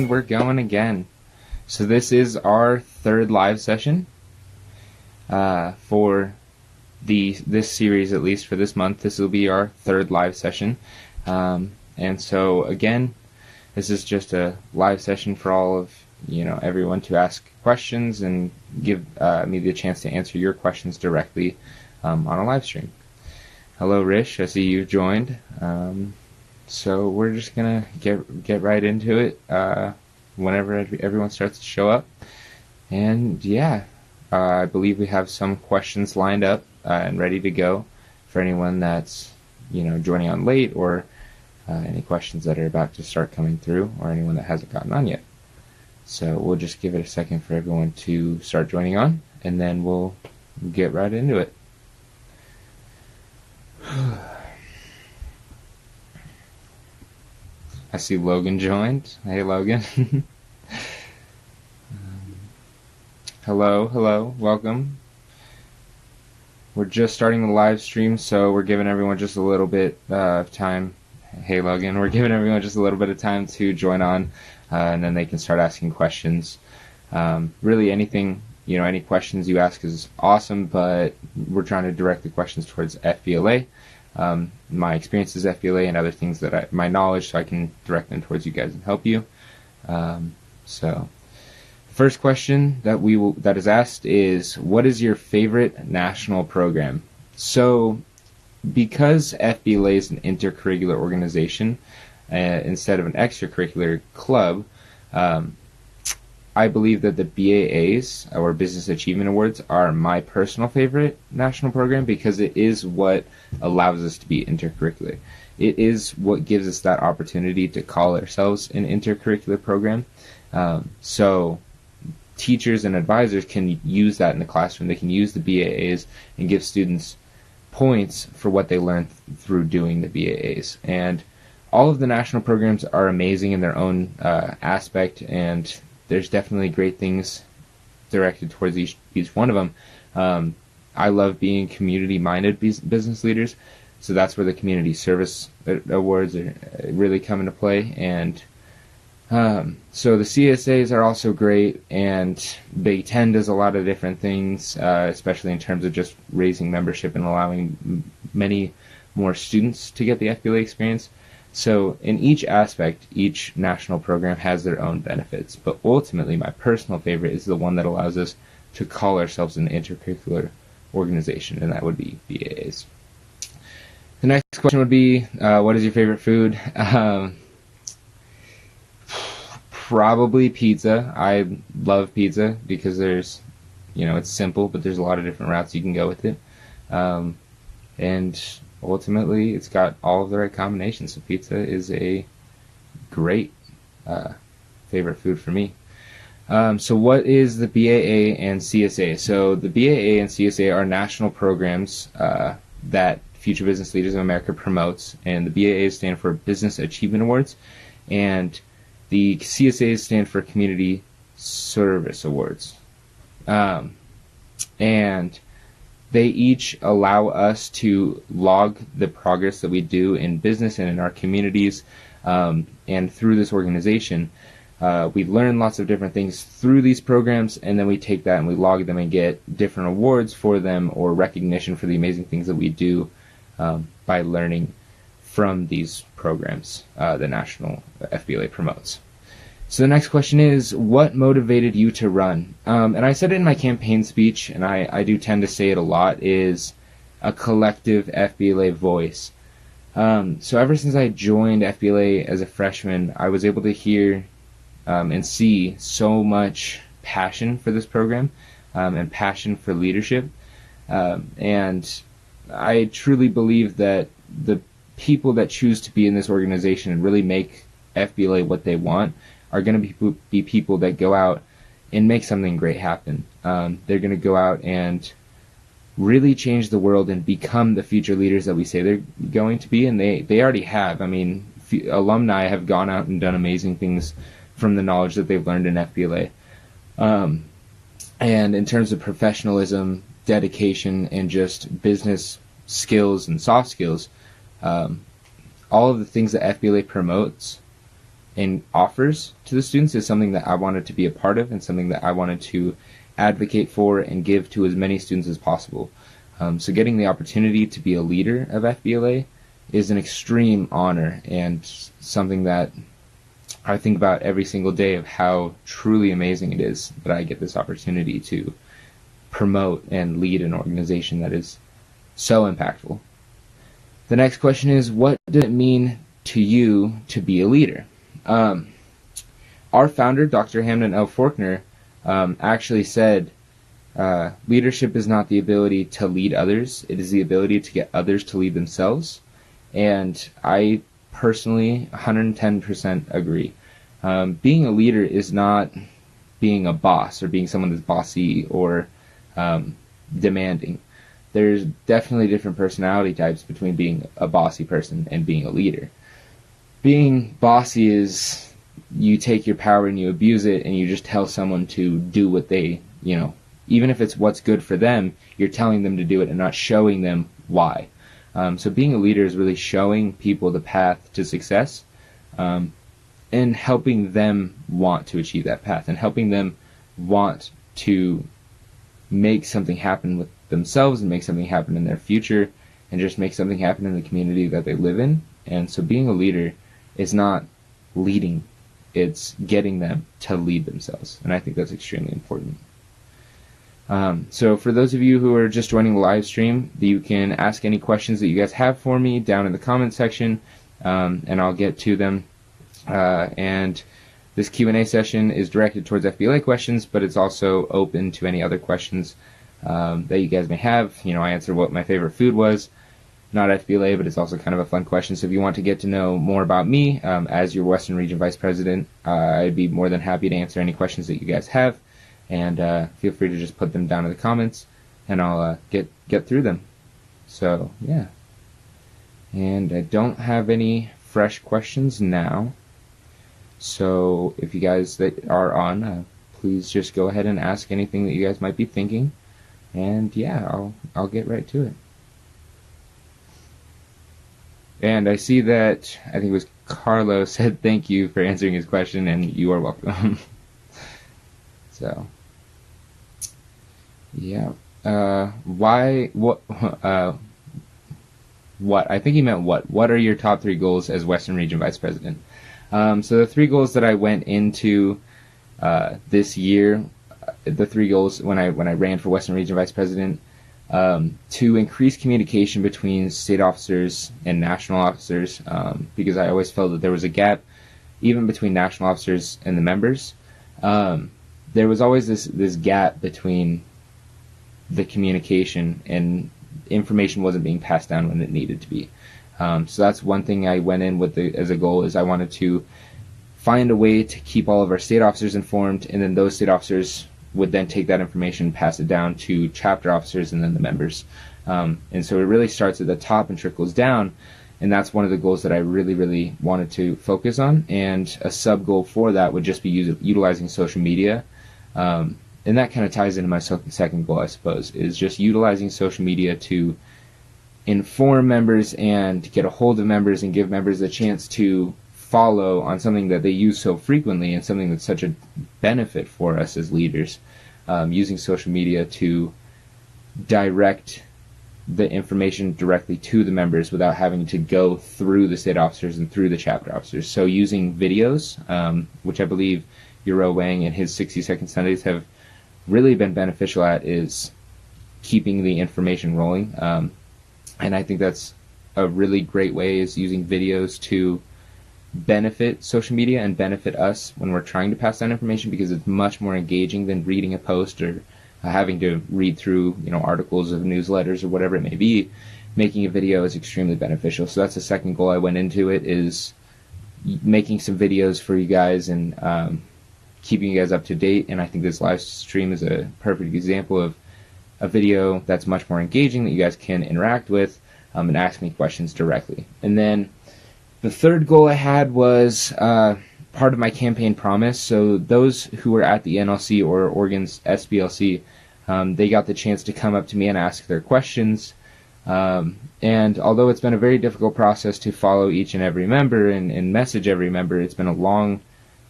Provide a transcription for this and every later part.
And we're going again. So this is our third live session for this series, at least for this month. This will be our third live session. And so again, this is just a live session for all of everyone to ask questions and give me the chance to answer your questions directly on a live stream. Hello, Rish. I see you've joined. So we're just gonna get right into it whenever everyone starts to show up. And yeah, I believe we have some questions lined up and ready to go for anyone that's joining on late, or any questions that are about to start coming through, or anyone that hasn't gotten on yet. So we'll just give it a second for everyone to start joining on, and then we'll get right into it. I see Logan joined. Hey, Logan. Hello, welcome. We're just starting the live stream, so we're giving everyone just a little bit of time. Hey, Logan, we're giving everyone just a little bit of time to join on, and then they can start asking questions. Really, anything, any questions you ask is awesome, but we're trying to direct the questions towards FBLA. My experiences FBLA and other things my knowledge, so I can direct them towards you guys and help you. So, the first question that is asked is, what is your favorite national program? So, because FBLA is an intercurricular organization instead of an extracurricular club, I believe that the BAAs, or Business Achievement Awards, are my personal favorite national program because it is what allows us to be intercurricular. It is what gives us that opportunity to call ourselves an intercurricular program. So teachers and advisors can use that in the classroom. They can use the BAAs and give students points for what they learned through doing the BAAs. And all of the national programs are amazing in their own aspect, and there's definitely great things directed towards each one of them. I love being community-minded business leaders, so that's where the community service awards really come into play. And so the CSAs are also great, and Big Ten does a lot of different things, especially in terms of just raising membership and allowing many more students to get the FBLA experience. So in each aspect, each national program has their own benefits, but ultimately my personal favorite is the one that allows us to call ourselves an intercurricular organization, and that would be BAAs. The next question would be, what is your favorite food? Probably pizza. I love pizza because there's, it's simple, but there's a lot of different routes you can go with it. And ultimately, it's got all of the right combinations. So pizza is a great favorite food for me. So what is the BAA and CSA? So the BAA and CSA are national programs that Future Business Leaders of America promotes, and the BAAs stand for Business Achievement Awards, and the CSAs stand for Community Service Awards. And they each allow us to log the progress that we do in business and in our communities. And through this organization, we learn lots of different things through these programs, and then we take that and we log them and get different awards for them, or recognition for the amazing things that we do by learning from these programs the National FBLA promotes. So the next question is, what motivated you to run? And I said it in my campaign speech, and I do tend to say it a lot, is a collective FBLA voice. So ever since I joined FBLA as a freshman, I was able to hear and see so much passion for this program and passion for leadership. And I truly believe that the people that choose to be in this organization and really make FBLA what they want are going to be people that go out and make something great happen. They're going to go out and really change the world and become the future leaders that we say they're going to be, and they already have. I mean, alumni have gone out and done amazing things from the knowledge that they've learned in FBLA. And in terms of professionalism, dedication, and just business skills and soft skills, all of the things that FBLA promotes and offers to the students is something that I wanted to be a part of and something that I wanted to advocate for and give to as many students as possible. So getting the opportunity to be a leader of FBLA is an extreme honor and something that I think about every single day of how truly amazing it is that I get this opportunity to promote and lead an organization that is so impactful. The next question is, what does it mean to you to be a leader? Our founder, Dr. Hamden L. Faulkner, actually said, leadership is not the ability to lead others, it is the ability to get others to lead themselves. And I personally 110% agree. Being a leader is not being a boss or being someone that's bossy or demanding. There's definitely different personality types between being a bossy person and being a leader. Being bossy is you take your power and you abuse it and you just tell someone to do what they, even if it's what's good for them, you're telling them to do it and not showing them why. So being a leader is really showing people the path to success and helping them want to achieve that path and helping them want to make something happen with themselves and make something happen in their future and just make something happen in the community that they live in. And so being a leader is not leading, it's getting them to lead themselves. And I think that's extremely important. So for those of you who are just joining the live stream, you can ask any questions that you guys have for me down in the comment section, and I'll get to them. And this Q&A session is directed towards FBLA questions, but it's also open to any other questions that you guys may have. I answer what my favorite food was, not FBLA, but it's also kind of a fun question. So if you want to get to know more about me as your Western Region Vice President, I'd be more than happy to answer any questions that you guys have. And feel free to just put them down in the comments, and I'll get through them. So, yeah. And I don't have any fresh questions now. So if you guys that are on, please just go ahead and ask anything that you guys might be thinking. And yeah, I'll get right to it. And I see that, I think it was Carlo said thank you for answering his question, and you are welcome. So, yeah. What? I think he meant what? What are your top 3 goals as Western Region Vice President? So the 3 goals that I went into this year, the 3 goals when I ran for Western Region Vice President, to increase communication between state officers and national officers, because I always felt that there was a gap even between national officers and the members. There was always this gap between the communication, and information wasn't being passed down when it needed to be. So that's one thing I went in with as a goal, is I wanted to find a way to keep all of our state officers informed, and then those state officers would then take that information and pass it down to chapter officers and then the members. And so it really starts at the top and trickles down, and that's one of the goals that I really, really wanted to focus on. And a sub-goal for that would just be utilizing social media. And that kind of ties into my second goal, I suppose, is just utilizing social media to inform members and get a hold of members and give members a chance to follow on something that they use so frequently and something that's such a benefit for us as leaders, using social media to direct the information directly to the members without having to go through the state officers and through the chapter officers. So using videos, which I believe Euro Wang and his 60-second Sundays have really been beneficial at, is keeping the information rolling. And I think that's a really great way, is using videos to benefit social media and benefit us when we're trying to pass down information, because it's much more engaging than reading a post or having to read through articles of newsletters or whatever it may be. Making a video is extremely beneficial. So that's the second goal I went into it, is making some videos for you guys and keeping you guys up to date. And I think this live stream is a perfect example of a video that's much more engaging that you guys can interact with and ask me questions directly. And then the third goal I had was part of my campaign promise. So those who were at the NLC or Oregon's SBLC, they got the chance to come up to me and ask their questions. And although it's been a very difficult process to follow each and every member and message every member, it's been a long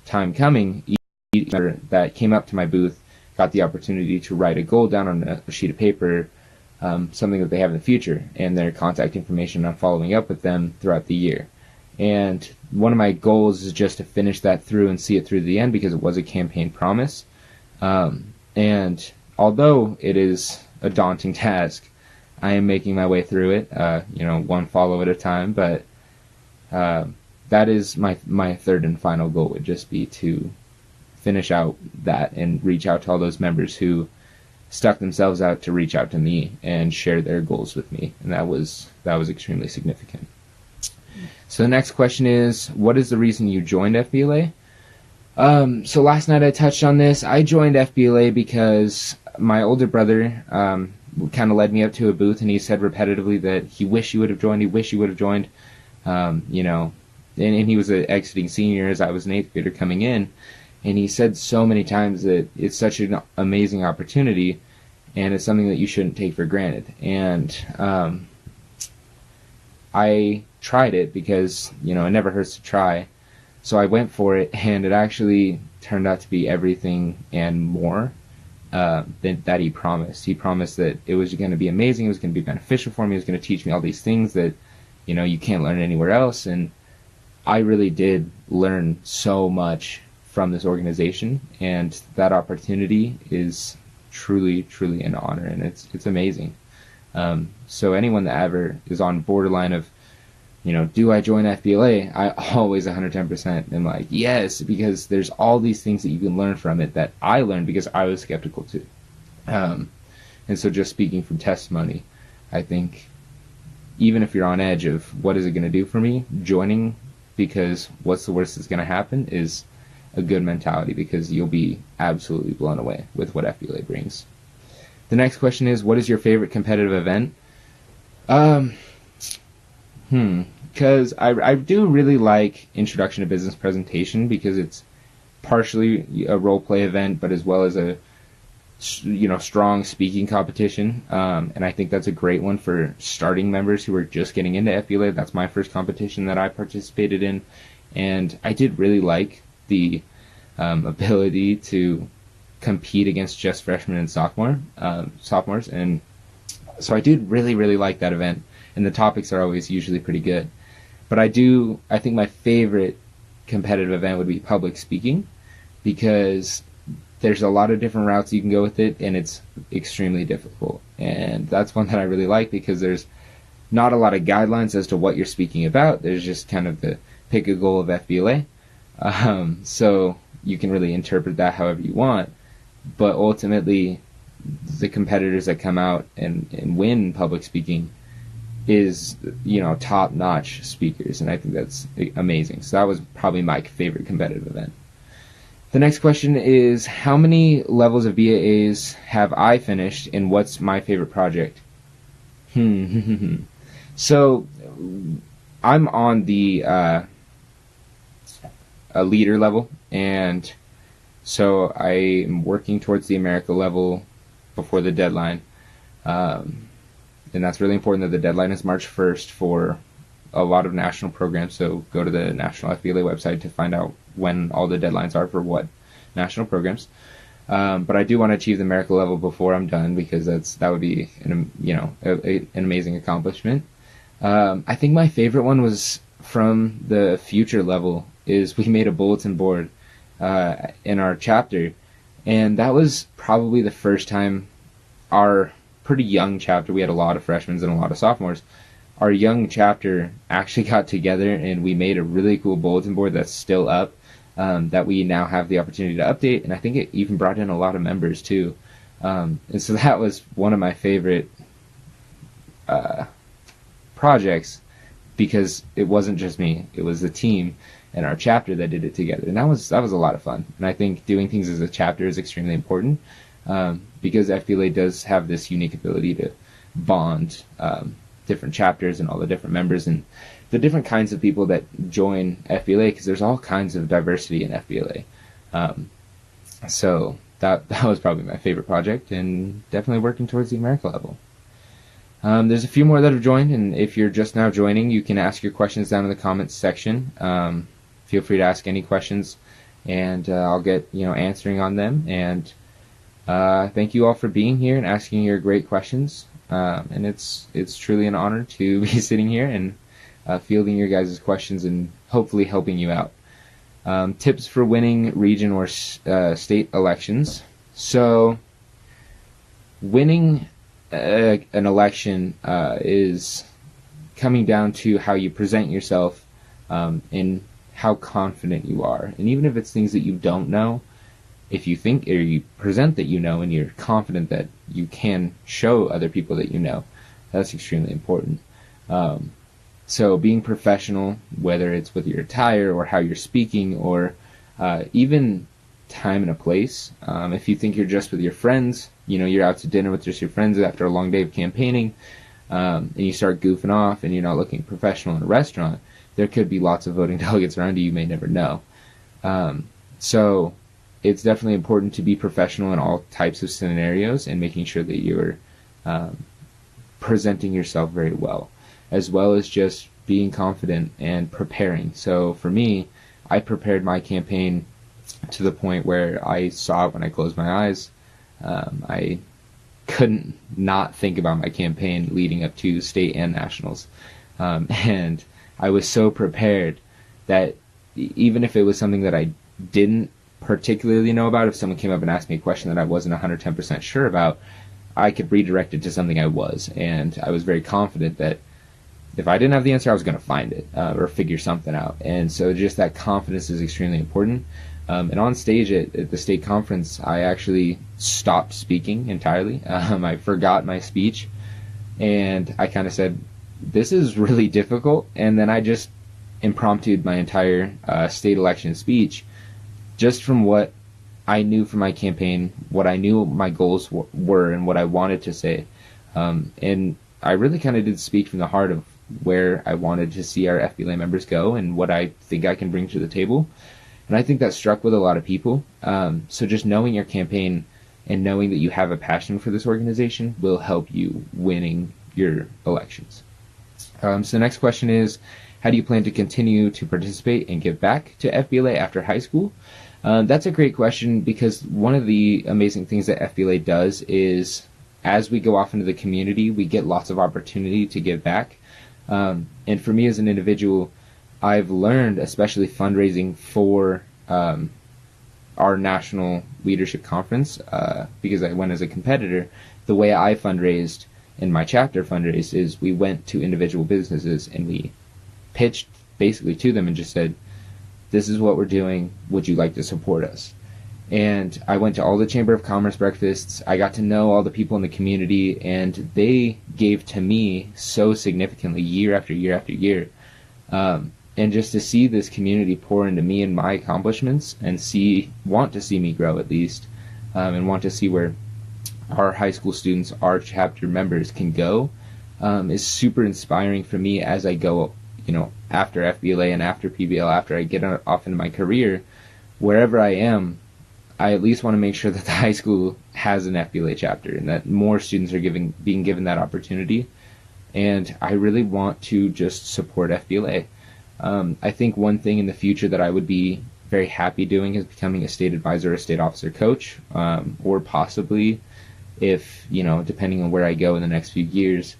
time coming. Each member that came up to my booth got the opportunity to write a goal down on a sheet of paper, something that they have in the future, and their contact information on following up with them throughout the year. And one of my goals is just to finish that through and see it through the end, because it was a campaign promise. And although it is a daunting task, I am making my way through it, one follow at a time. But that is my third and final goal, would just be to finish out that and reach out to all those members who stuck themselves out to reach out to me and share their goals with me. And that was extremely significant. So the next question is, what is the reason you joined FBLA? So last night I touched on this. I joined FBLA because my older brother kind of led me up to a booth, and he said repetitively that he wished he would have joined. And he was an exiting senior as I was an 8th grader coming in. And he said so many times that it's such an amazing opportunity, and it's something that you shouldn't take for granted. And I tried it because, it never hurts to try. So I went for it, and it actually turned out to be everything and more that he promised. He promised that it was going to be amazing, it was going to be beneficial for me, it was going to teach me all these things that, you can't learn anywhere else. And I really did learn so much from this organization, and that opportunity is truly, truly an honor, and it's amazing. So anyone that ever is on borderline of, do I join FBLA? I always 110% am like, yes, because there's all these things that you can learn from it that I learned because I was skeptical too. And so just speaking from testimony, I think even if you're on edge of what is it going to do for me, joining because what's the worst that's going to happen is a good mentality, because you'll be absolutely blown away with what FBLA brings. The next question is, what is your favorite competitive event? Because I do really like Introduction to Business Presentation, because it's partially a role play event, but as well as a strong speaking competition. And I think that's a great one for starting members who are just getting into FBLA. That's my first competition that I participated in, and I did really like the ability to compete against just freshmen and sophomores, and so I did really, really like that event, and the topics are always usually pretty good. But I think my favorite competitive event would be public speaking, because there's a lot of different routes you can go with it, and it's extremely difficult. And that's one that I really like, because there's not a lot of guidelines as to what you're speaking about. There's just kind of the pick a goal of FBLA. So you can really interpret that however you want. But ultimately, the competitors that come out and win public speaking is, top-notch speakers. And I think that's amazing. So that was probably my favorite competitive event. The next question is, how many levels of BAAs have I finished, and what's my favorite project? So I'm on the a leader level, and so I am working towards the America level before the deadline. And that's really important, that the deadline is March 1st for a lot of national programs. So go to the National FBLA website to find out when all the deadlines are for what national programs. But I do want to achieve the America level before I'm done, because that would be an amazing accomplishment. I think my favorite one was from the future level. Is we made a bulletin board in our chapter, and that was probably the first time our pretty young chapter, we had a lot of freshmen and a lot of sophomores, our young chapter actually got together and we made a really cool bulletin board that's still up, that we now have the opportunity to update, and I think it even brought in a lot of members too. And so that was one of my favorite projects, because it wasn't just me, it was the team and our chapter that did it together, and that was a lot of fun. And I think doing things as a chapter is extremely important, because FBLA does have this unique ability to bond different chapters and all the different members and the different kinds of people that join FBLA, because there's all kinds of diversity in FBLA. So that was probably my favorite project, and definitely working towards the America level. There's a few more that have joined, and if you're just now joining, you can ask your questions down in the comments section. Feel free to ask any questions, and I'll get answering on them. And thank you all for being here and asking your great questions. And it's truly an honor to be sitting here and fielding your guys' questions and hopefully helping you out. Tips for winning region or state elections. So winning an election is coming down to how you present yourself and how confident you are. And even if it's things that you don't know, if you think or you present that you know and you're confident that you can show other people that you know, that's extremely important. So being professional, whether it's with your attire or how you're speaking or even time and a place. If you think you're just with your friends, you're out to dinner with just your friends after a long day of campaigning, and you start goofing off and you're not looking professional in a restaurant, there could be lots of voting delegates around you may never know. So it's definitely important to be professional in all types of scenarios and making sure that you're presenting yourself very well as just being confident and preparing. So for me, I prepared my campaign to the point where I saw it when I closed my eyes. I couldn't not think about my campaign leading up to state and nationals. And I was so prepared that even if it was something that I didn't particularly know about, if someone came up and asked me a question that I wasn't 110% sure about, I could redirect it to something I was. And I was very confident that if I didn't have the answer, I was going to find it or figure something out. And so just that confidence is extremely important. And on stage at the state conference, I actually stopped speaking entirely. I forgot my speech, and I kind of said, this is really difficult. And then I just impromptu'd my entire state election speech just from what I knew from my campaign, what I knew my goals were, and what I wanted to say. And I really kind of did speak from the heart of where I wanted to see our FBLA members go and what I think I can bring to the table. And I think that struck with a lot of people. So just knowing your campaign and knowing that you have a passion for this organization will help you winning your elections. So the next question is, how do you plan to continue to participate and give back to FBLA after high school? That's a great question, because one of the amazing things that FBLA does is as we go off into the community, we get lots of opportunity to give back. And for me as an individual, I've learned, especially fundraising for our national leadership conference, because I went as a competitor, the way I fundraised and my chapter fundraised is we went to individual businesses and we pitched basically to them and just said, this is what we're doing, would you like to support us? And I went to all the Chamber of Commerce breakfasts. I got to know all the people in the community, and they gave to me so significantly year after year after year. And just to see this community pour into me and my accomplishments and want to see me grow at least, and want to see where our high school students, our chapter members can go, is super inspiring for me as I go, after FBLA and after PBL, after I get off into my career, wherever I am, I at least want to make sure that the high school has an FBLA chapter and that more students are being given that opportunity. And I really want to just support FBLA. I think one thing in the future that I would be very happy doing is becoming a state advisor or a state officer coach, or possibly, if, depending on where I go in the next few years,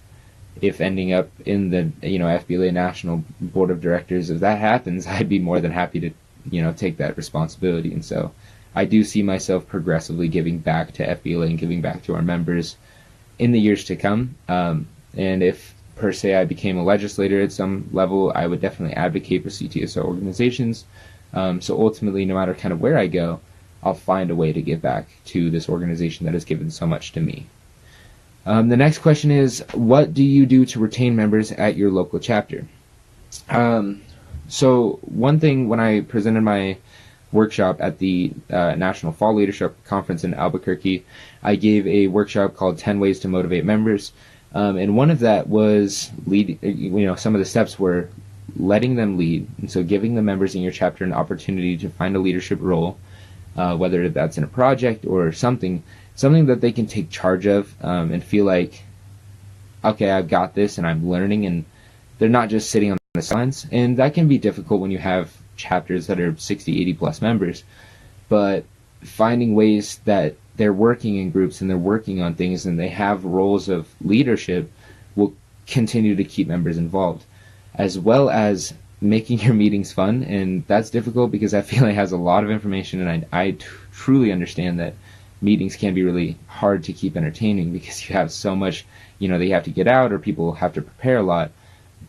if ending up in the, FBLA National Board of Directors, if that happens, I'd be more than happy to, take that responsibility. And so I do see myself progressively giving back to FBLA and giving back to our members in the years to come. And if, per se, I became a legislator at some level, I would definitely advocate for CTSO organizations. So ultimately, no matter kind of where I go, I'll find a way to give back to this organization that has given so much to me. The next question is, what do you do to retain members at your local chapter? So one thing, when I presented my workshop at the National Fall Leadership Conference in Albuquerque, I gave a workshop called 10 Ways to Motivate Members. And one of that was some of the steps were letting them lead. And so giving the members in your chapter an opportunity to find a leadership role, whether that's in a project or something that they can take charge of, and feel like okay, I've got this and I'm learning, and they're not just sitting on the sidelines. And that can be difficult when you have chapters that are 60, 80 plus members. But finding ways that they're working in groups and they're working on things and they have roles of leadership will continue to keep members involved, as well as making your meetings fun. And that's difficult because that feeling has a lot of information, and I truly understand that meetings can be really hard to keep entertaining because you have so much, that you have to get out or people have to prepare a lot.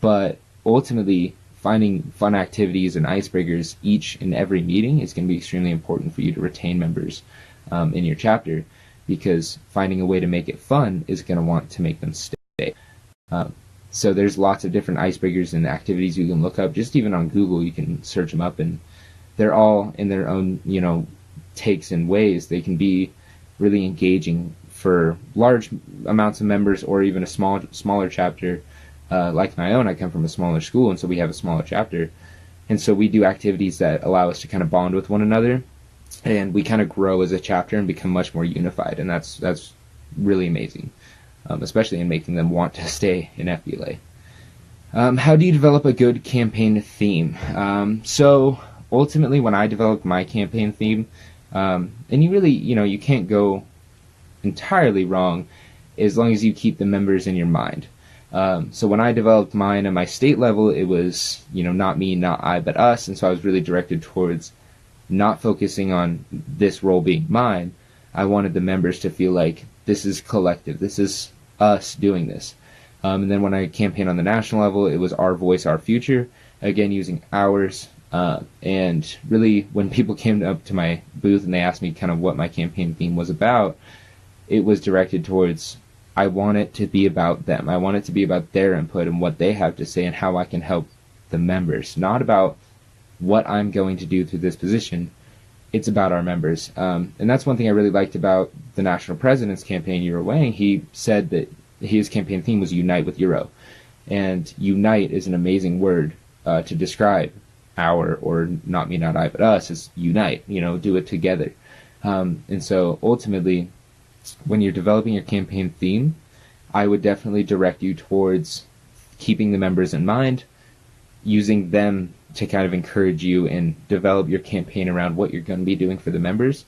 But ultimately, finding fun activities and icebreakers each and every meeting is going to be extremely important for you to retain members in your chapter, because finding a way to make it fun is going to want to make them stay. So there's lots of different icebreakers and activities you can look up. Just even on Google, you can search them up, and they're all in their own, takes and ways. They can be really engaging for large amounts of members or even a smaller chapter. Like my own, I come from a smaller school, and so we have a smaller chapter. And so we do activities that allow us to kind of bond with one another, and we kind of grow as a chapter and become much more unified. And that's really amazing, especially in making them want to stay in FBLA. How do you develop a good campaign theme? So ultimately, when I developed my campaign theme, and you really, you can't go entirely wrong as long as you keep the members in your mind. So when I developed mine at my state level, it was, not me, not I, but us. And so I was really directed towards not focusing on this role being mine. I wanted the members to feel like this is collective. This is us doing this. And then when I campaigned on the national level, it was our voice, our future. Again, using ours. And really, when people came up to my booth and they asked me kind of what my campaign theme was about, it was directed towards, I want it to be about them. I want it to be about their input and what they have to say and how I can help the members. Not about what I'm going to do through this position. It's about our members. And that's one thing I really liked about the national president's campaign, Euro Wang. He said that his campaign theme was Unite with Euro. And unite is an amazing word to describe our, or not me, not I, but us, is unite, do it together. And so ultimately, when you're developing your campaign theme, I would definitely direct you towards keeping the members in mind, using them to kind of encourage you and develop your campaign around what you're going to be doing for the members.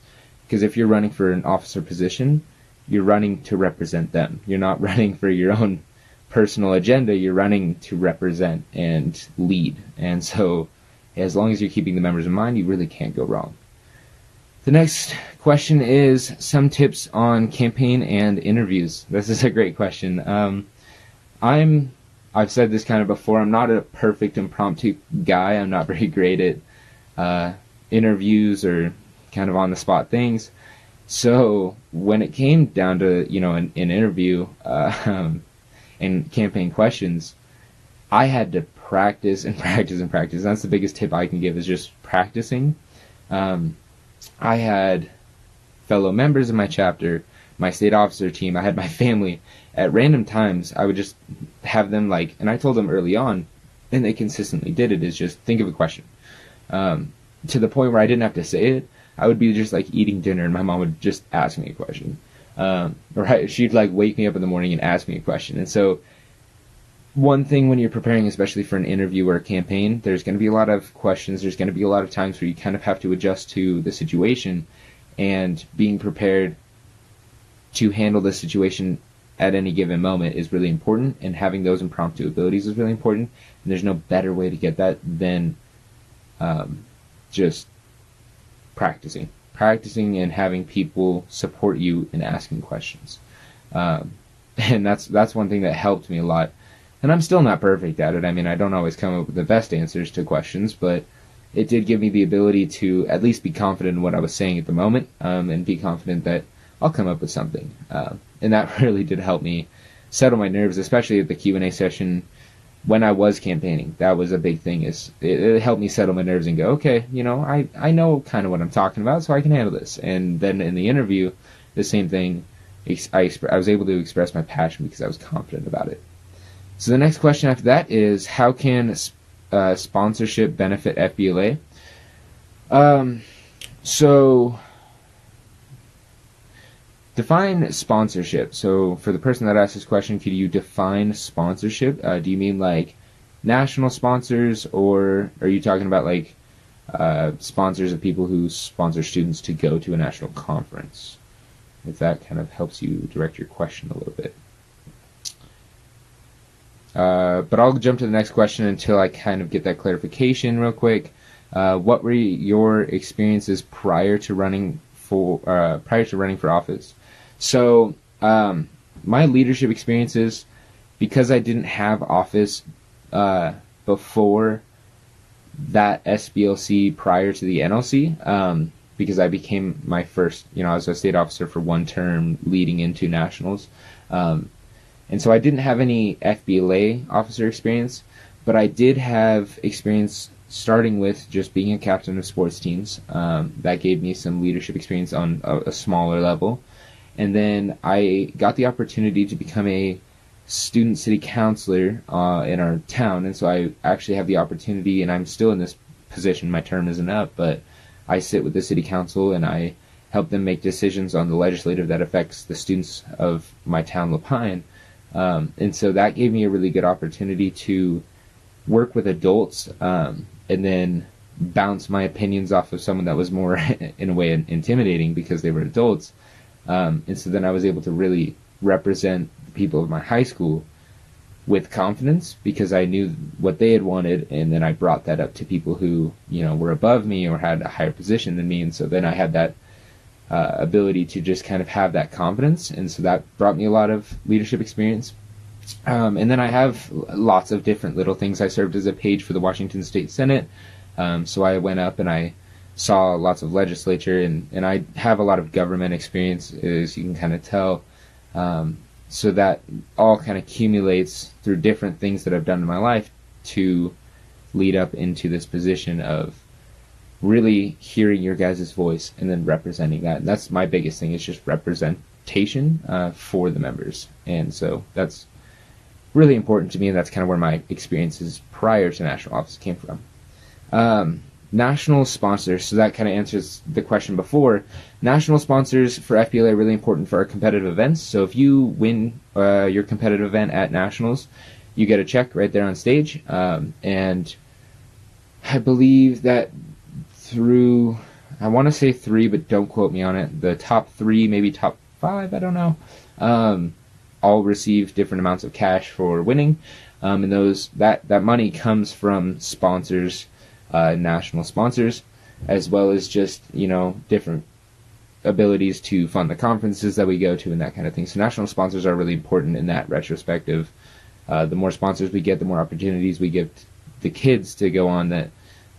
Because if you're running for an officer position, you're running to represent them. You're not running for your own personal agenda. You're running to represent and lead. And so as long as you're keeping the members in mind, you really can't go wrong. The next question is some tips on campaign and interviews. This is a great question. I've said this kind of before, I'm not a perfect impromptu guy. I'm not very great at interviews or kind of on-the-spot things. So when it came down to, an interview and campaign questions, I had to practice and practice and practice. That's the biggest tip I can give, is just practicing. I had fellow members of my chapter, my state officer team, I had my family. At random times, I would just have them and I told them early on, and they consistently did it, is just think of a question. To the point where I didn't have to say it, I would be just eating dinner and my mom would just ask me a question. Or she'd wake me up in the morning and ask me a question. And so one thing when you're preparing, especially for an interview or a campaign, there's going to be a lot of questions. There's going to be a lot of times where you kind of have to adjust to the situation, and being prepared to handle the situation at any given moment is really important, and having those impromptu abilities is really important. And there's no better way to get that than just practicing and having people support you in asking questions. And that's one thing that helped me a lot. And I'm still not perfect at it. I mean, I don't always come up with the best answers to questions, but it did give me the ability to at least be confident in what I was saying at the moment, and be confident that I'll come up with something. And that really did help me settle my nerves, especially at the Q&A session when I was campaigning. That was a big thing. It helped me settle my nerves and go, okay, I know kind of what I'm talking about, so I can handle this. And then in the interview, the same thing. I was able to express my passion because I was confident about it. So the next question after that is, how can sponsorship benefit FBLA? So Define sponsorship. So for the person that asked this question, could you define sponsorship? Do you mean like national sponsors, or are you talking about like sponsors of people who sponsor students to go to a national conference? If that kind of helps you direct your question a little bit. But I'll jump to the next question until I kind of get that clarification real quick. What were your experiences prior to running for office? So my leadership experiences, because I didn't have office before that SBLC prior to the NLC, because I became my first, I was a state officer for one term leading into nationals. And so I didn't have any FBLA officer experience, but I did have experience starting with just being a captain of sports teams. That gave me some leadership experience on a smaller level. And then I got the opportunity to become a student city councilor in our town. And so I actually have the opportunity, and I'm still in this position, my term isn't up, but I sit with the city council and I help them make decisions on the legislative that affects the students of my town, La Pine. And so that gave me a really good opportunity to work with adults and then bounce my opinions off of someone that was more, in a way, intimidating because they were adults. And so then I was able to really represent the people of my high school with confidence because I knew what they had wanted, and then I brought that up to people who, were above me or had a higher position than me. And so then I had that ability to just kind of have that confidence, and so that brought me a lot of leadership experience. And then I have lots of different little things. I served as a page for the Washington State Senate, so I went up and I saw lots of legislature, and I have a lot of government experience, as you can kind of tell. So that all kind of accumulates through different things that I've done in my life to lead up into this position of really hearing your guys' voice and then representing that. And that's my biggest thing, is just representation for the members. And so that's really important to me, and that's kind of where my experiences prior to national office came from. National sponsors, so that kind of answers the question before. National sponsors for FBLA are really important for our competitive events. So if you win your competitive event at nationals, you get a check right there on stage. And I believe that through, I want to say 3, but don't quote me on it, the top 3, maybe top 5, I don't know, all receive different amounts of cash for winning. And that money comes from sponsors, national sponsors, as well as just, different abilities to fund the conferences that we go to and that kind of thing. So national sponsors are really important in that retrospective. The more sponsors we get, the more opportunities we give the kids to go on that.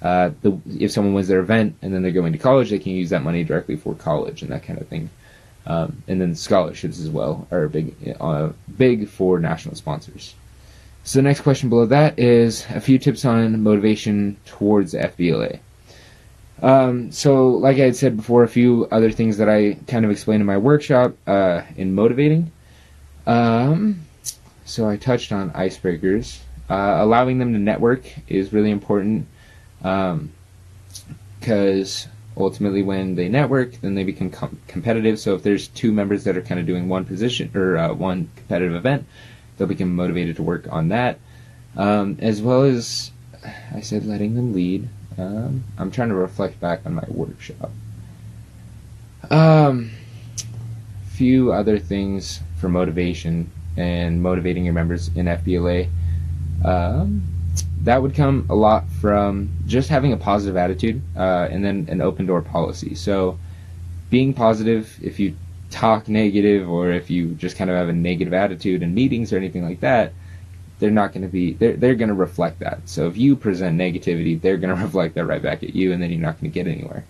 If someone wins their event and then they're going to college, they can use that money directly for college and that kind of thing. And then scholarships as well are big for national sponsors. So the next question below that is a few tips on motivation towards FBLA. So like I had said before, a few other things that I kind of explained in my workshop in motivating. So I touched on icebreakers. Allowing them to network is really important, because ultimately when they network, then they become competitive. So if there's 2 members that are kind of doing one position or one competitive event, they'll become motivated to work on that, as well as I said, letting them lead. I'm trying to reflect back on my workshop. Few other things for motivation and motivating your members in FBLA. That would come a lot from just having a positive attitude, and then an open door policy. So being positive, if you talk negative or if you just kind of have a negative attitude in meetings or anything like that, they're not going to be, they're going to reflect that. So if you present negativity, they're going to reflect that right back at you, and then you're not going to get anywhere.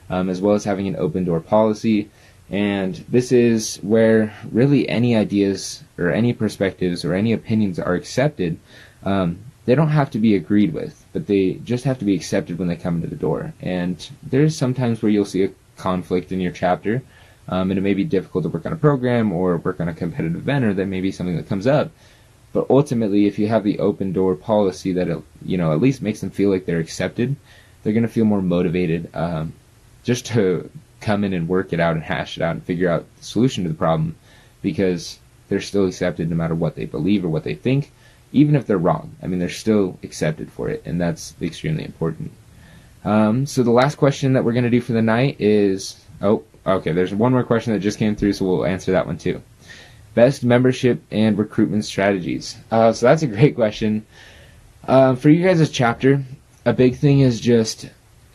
As well as having an open door policy. And this is where really any ideas or any perspectives or any opinions are accepted. They don't have to be agreed with, but they just have to be accepted when they come into the door. And there's sometimes where you'll see a conflict in your chapter, and it may be difficult to work on a program or work on a competitive event, or that may be something that comes up. But ultimately, if you have the open door policy that at least makes them feel like they're accepted, they're going to feel more motivated just to come in and work it out and hash it out and figure out the solution to the problem, because they're still accepted no matter what they believe or what they think, even if they're wrong. I mean, they're still accepted for it, and that's extremely important. So the last question that we're going to do for the night is, there's one more question that just came through, so we'll answer that one too. Best membership and recruitment strategies. So that's a great question. For you guys' chapter, a big thing is just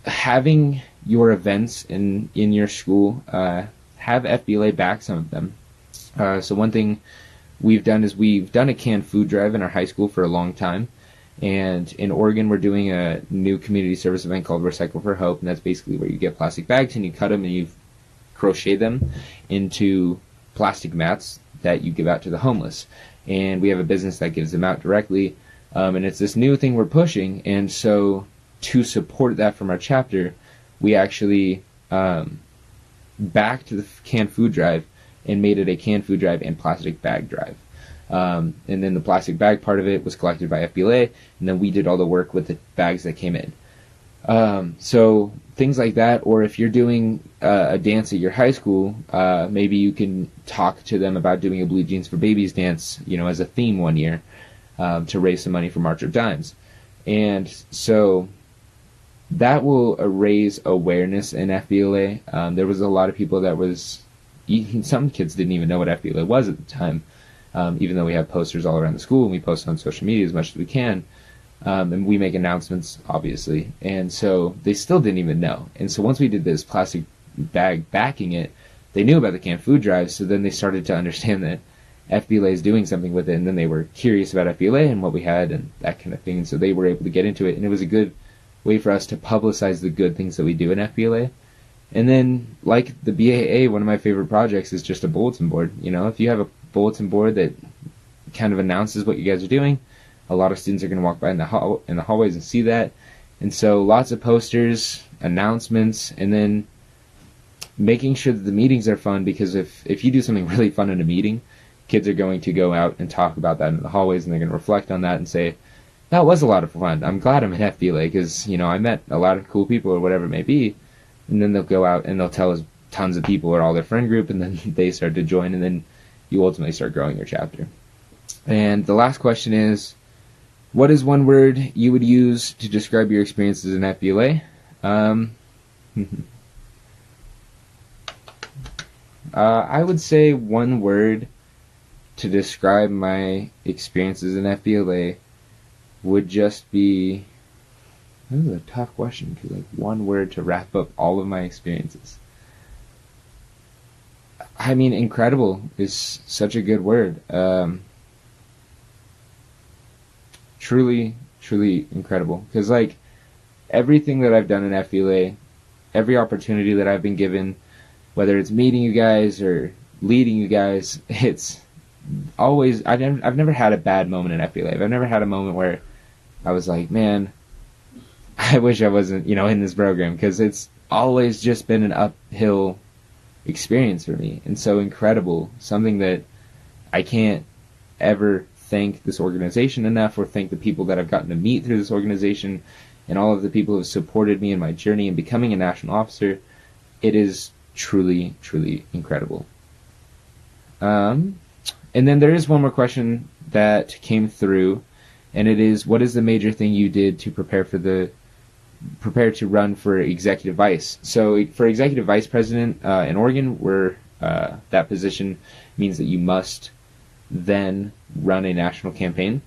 having your events in your school, have FBLA back some of them. So one thing we've done is we've done a canned food drive in our high school for a long time. And in Oregon, we're doing a new community service event called Recycle for Hope, and that's basically where you get plastic bags and you cut them and you crochet them into plastic mats that you give out to the homeless. And we have a business that gives them out directly, and it's this new thing we're pushing. And so to support that from our chapter, we actually backed the canned food drive and made it a canned food drive and plastic bag drive. And then the plastic bag part of it was collected by FBLA, and then we did all the work with the bags that came in. So things like that, or if you're doing a dance at your high school, maybe you can talk to them about doing a Blue Jeans for Babies dance, as a theme one year, to raise some money for March of Dimes. And so that will raise awareness in FBLA. There was a lot of people some kids didn't even know what FBLA was at the time. Even though we have posters all around the school and we post on social media as much as we can, and we make announcements, obviously, and so they still didn't even know. And so once we did this plastic bag backing it, they knew about the canned food drive, so then they started to understand that FBLA is doing something with it, and then they were curious about FBLA and what we had and that kind of thing, and so they were able to get into it, and it was a good way for us to publicize the good things that we do in FBLA. And then, like the BAA, one of my favorite projects is just a bulletin board. If you have a bulletin board that kind of announces what you guys are doing, a lot of students are going to walk by in the hallways and see that. And so lots of posters, announcements, and then making sure that the meetings are fun, because if you do something really fun in a meeting, kids are going to go out and talk about that in the hallways, and they're going to reflect on that and say, that was a lot of fun. I'm glad I'm in FBLA because, I met a lot of cool people or whatever it may be. And then they'll go out and they'll tell us tons of people or all their friend group, and then they start to join, and then you ultimately start growing your chapter. And the last question is, what is one word you would use to describe your experiences in FBLA? I would say one word to describe my experiences in FBLA would just be... This is a tough question, because one word to wrap up all of my experiences. I mean, incredible is such a good word. Truly, truly incredible. Because everything that I've done in FBLA, every opportunity that I've been given, whether it's meeting you guys or leading you guys, it's always, I've never had a bad moment in FBLA. I've never had a moment where I was like, man, I wish I wasn't, in this program, because it's always just been an uphill experience for me, and so incredible. Something that I can't ever thank this organization enough, or thank the people that I've gotten to meet through this organization, and all of the people who have supported me in my journey in becoming a national officer. It is truly, truly incredible. And then there is one more question that came through, and it is, what is the major thing you did to prepare to run for executive vice? So for executive vice president in Oregon, that position means that you must then run a national campaign.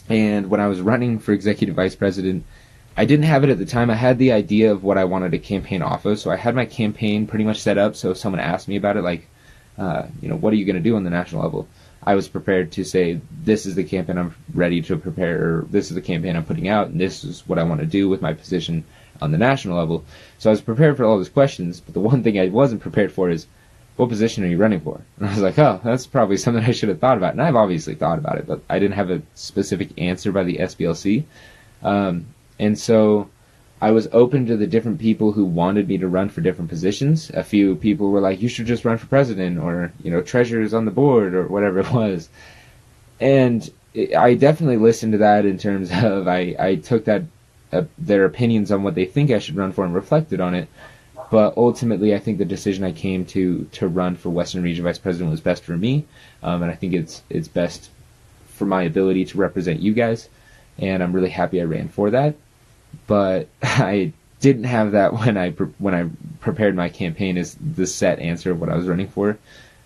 And when I was running for executive vice president, I didn't have it at the time. I had the idea of what I wanted to campaign off of, so I had my campaign pretty much set up. So if someone asked me about it, what are you going to do on the national level? I was prepared to say, this is the campaign I'm ready to prepare, or this is the campaign I'm putting out, and this is what I want to do with my position on the national level. So I was prepared for all those questions, but the one thing I wasn't prepared for is, what position are you running for? And I was like, oh, that's probably something I should have thought about. And I've obviously thought about it, but I didn't have a specific answer by the SBLC. And so I was open to the different people who wanted me to run for different positions. A few people were like, you should just run for president, or, treasurer's on the board, or whatever it was. And I definitely listened to that in terms of I took that their opinions on what they think I should run for and reflected on it. But ultimately, I think the decision I came to run for Western Region Vice President was best for me, and I think it's best for my ability to represent you guys, and I'm really happy I ran for that. But I didn't have that when I prepared my campaign as the set answer of what I was running for.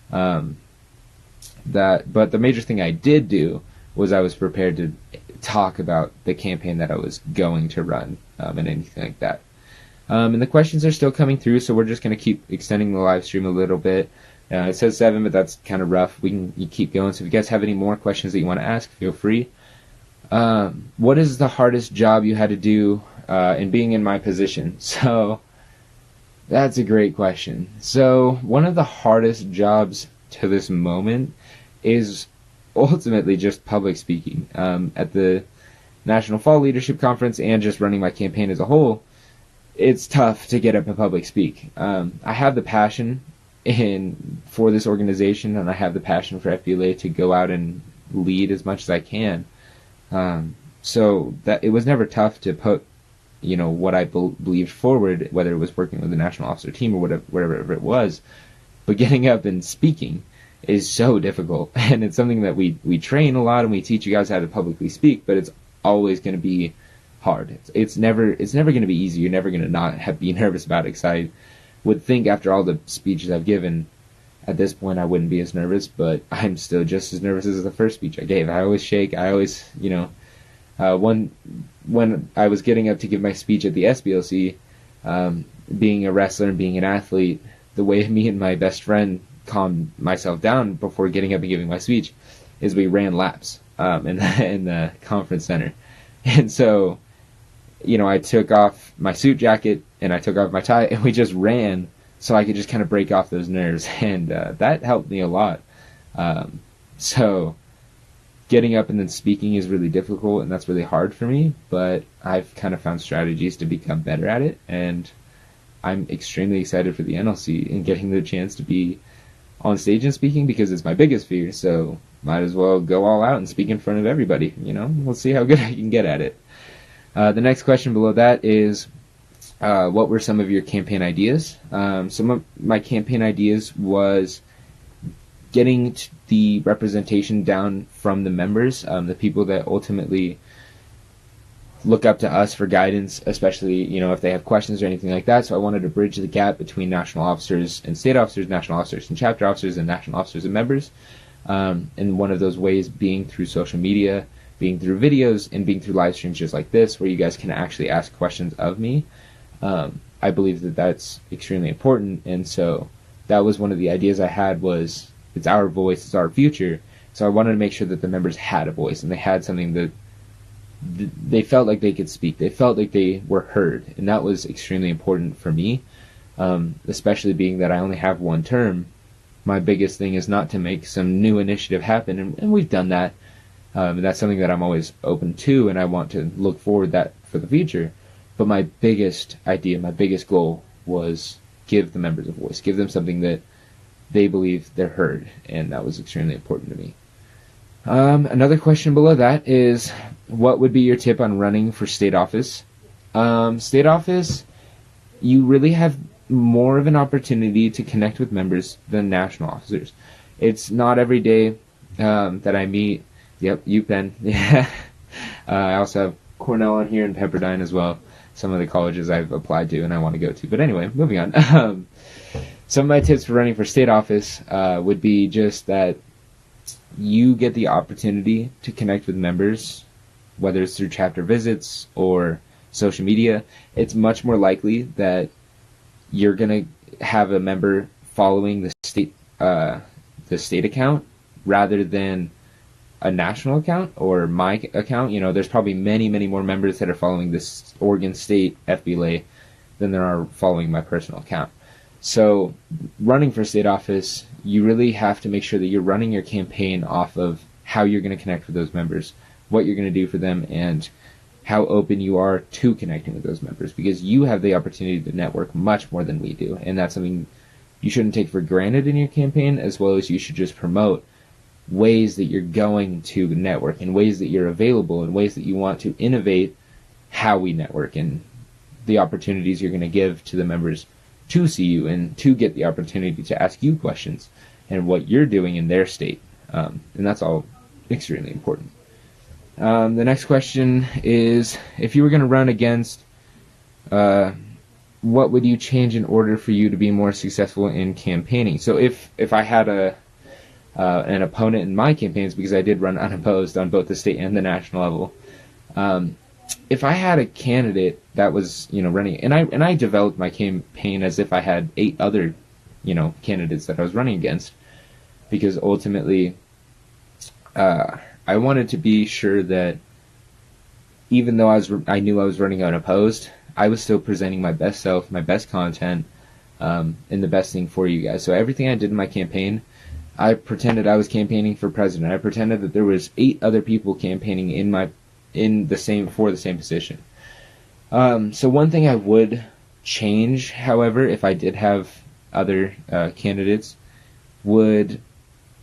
But the major thing I did do was I was prepared to talk about the campaign that I was going to run, and anything like that. And the questions are still coming through, so we're just going to keep extending the live stream a little bit. It says 7, but that's kind of rough. You keep going. So if you guys have any more questions that you want to ask, feel free. What is the hardest job you had to do in being in my position? So that's a great question. So one of the hardest jobs to this moment is ultimately just public speaking. At the National Fall Leadership Conference and just running my campaign as a whole, it's tough to get up and public speak. I have the passion for this organization, and I have the passion for FBLA to go out and lead as much as I can. So that it was never tough to put, what I believed forward, whether it was working with the national officer team or whatever it was. But getting up and speaking is so difficult, and it's something that we train a lot and we teach you guys how to publicly speak, but it's always going to be hard. It's never going to be easy. You're never going to not be nervous about it, because I would think after all the speeches I've given, at this point I wouldn't be as nervous, but I'm still just as nervous as the first speech I gave. I always shake. I always, when I was getting up to give my speech at the SBLC, being a wrestler and being an athlete, the way me and my best friend calmed myself down before getting up and giving my speech is we ran laps in the conference center. And so, I took off my suit jacket and I took off my tie, and we just ran so I could just kind of break off those nerves, and that helped me a lot. So getting up and then speaking is really difficult, and that's really hard for me, but I've kind of found strategies to become better at it, and I'm extremely excited for the NLC and getting the chance to be on stage and speaking, because it's my biggest fear, so might as well go all out and speak in front of everybody. We'll see how good I can get at it. The next question below that is, what were some of your campaign ideas? Some of my campaign ideas was getting the representation down from the members, the people that ultimately look up to us for guidance, especially, if they have questions or anything like that. So I wanted to bridge the gap between national officers and state officers, national officers and chapter officers, and national officers and members. And one of those ways being through social media, being through videos, and being through live streams just like this, where you guys can actually ask questions of me. I believe that that's extremely important, and so that was one of the ideas I had, was it's our voice, it's our future. So I wanted to make sure that the members had a voice, and they had something that they felt like they could speak. They felt like they were heard, and that was extremely important for me, especially being that I only have one term. My biggest thing is not to make some new initiative happen, and we've done that. And that's something that I'm always open to, and I want to look forward that for the future. But my biggest idea, my biggest goal was give the members a voice, give them something that they believe they're heard, and that was extremely important to me. Another question below that is, what would be your tip on running for state office? State office, you really have more of an opportunity to connect with members than national officers. It's not every day that I meet. Yep, UPenn. Yeah. I also have Cornell on here and Pepperdine as well. Some of the colleges I've applied to and I want to go to. But anyway, moving on. Some of my tips for running for state office would be just that you get the opportunity to connect with members, whether it's through chapter visits or social media. It's much more likely that you're going to have a member following the state account rather than a national account or my account. There's probably many, many more members that are following this Oregon State FBLA than there are following my personal account. So running for state office, you really have to make sure that you're running your campaign off of how you're going to connect with those members, what you're going to do for them, and how open you are to connecting with those members, because you have the opportunity to network much more than we do, and that's something you shouldn't take for granted in your campaign, as well as you should just promote ways that you're going to network, and ways that you're available, and ways that you want to innovate how we network, and the opportunities you're going to give to the members to see you and to get the opportunity to ask you questions and what you're doing in their state. And that's all extremely important. The next question is, if you were going to run against, what would you change in order for you to be more successful in campaigning? So if I had an opponent in my campaigns, because I did run unopposed on both the state and the national level, if I had a candidate that was, running, and I developed my campaign as if I had 8 other, candidates that I was running against, because ultimately, I wanted to be sure that even though I knew I was running unopposed, I was still presenting my best self, my best content, and the best thing for you guys. So everything I did in my campaign, I pretended I was campaigning for president. I pretended that there was 8 other people campaigning for the same position. So one thing I would change, however, if I did have other candidates, would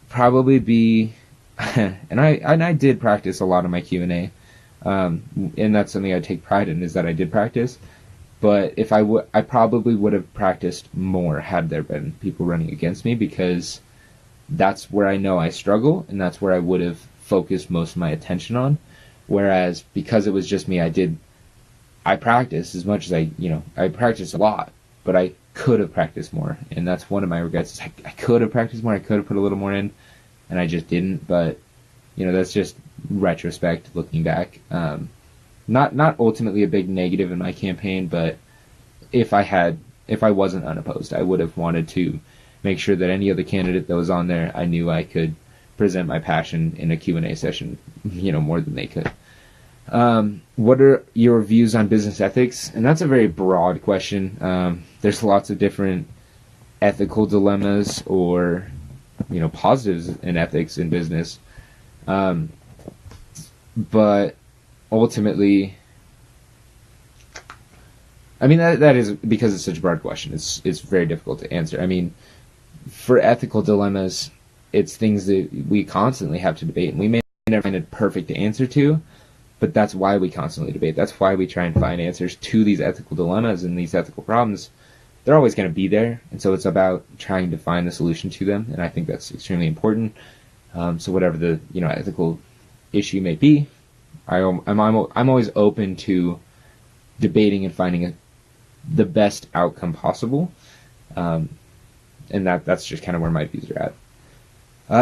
probably be, and I did practice a lot of my Q&A, and that's something I take pride in, is that I did practice. But if I probably would have practiced more had there been people running against me, because that's where I know I struggle, and that's where I would have focused most of my attention on. Whereas because it was just me, I practiced as much as I practiced a lot, but I could have practiced more, and that's one of my regrets. Is I could have practiced more, I could have put a little more in, and I just didn't. But that's just retrospect, looking back. Not ultimately a big negative in my campaign, but if I wasn't unopposed, I would have wanted to make sure that any other candidate that was on there, I knew I could present my passion in a Q&A session, more than they could. What are your views on business ethics? And that's a very broad question. There's lots of different ethical dilemmas or, positives in ethics in business. But ultimately, that is, because it's such a broad question, it's very difficult to answer. For ethical dilemmas, it's things that we constantly have to debate, and we may never find a perfect answer to, but that's why we constantly debate. That's why we try and find answers to these ethical dilemmas and these ethical problems. They're always going to be there, and so it's about trying to find the solution to them, and I think that's extremely important. So whatever the ethical issue may be, I'm always open to debating and finding the best outcome possible, and that's just kind of where my views are at.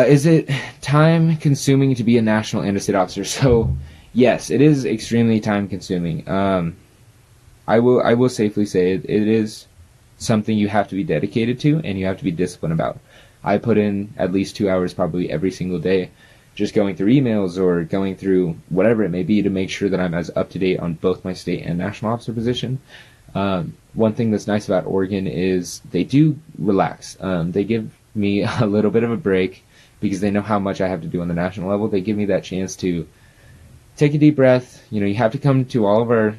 Is it time consuming to be a national and a state officer? So yes, it is extremely time consuming. I will safely say it is something you have to be dedicated to, and you have to be disciplined about. I put in at least 2 hours probably every single day, just going through emails or going through whatever it may be to make sure that I'm as up to date on both my state and national officer position. One thing that's nice about Oregon is they do relax. They give me a little bit of a break because they know how much I have to do on the national level. They give me that chance to take a deep breath. You have to come to all of our,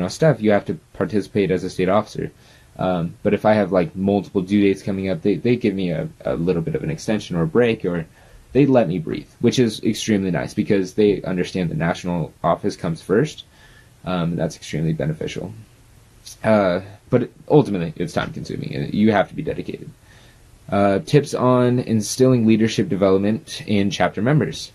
stuff. You have to participate as a state officer. But if I have multiple due dates coming up, they give me a little bit of an extension or a break, or they let me breathe, which is extremely nice because they understand the national office comes first. That's extremely beneficial. But ultimately, it's time consuming. You have to be dedicated. Tips on instilling leadership development in chapter members.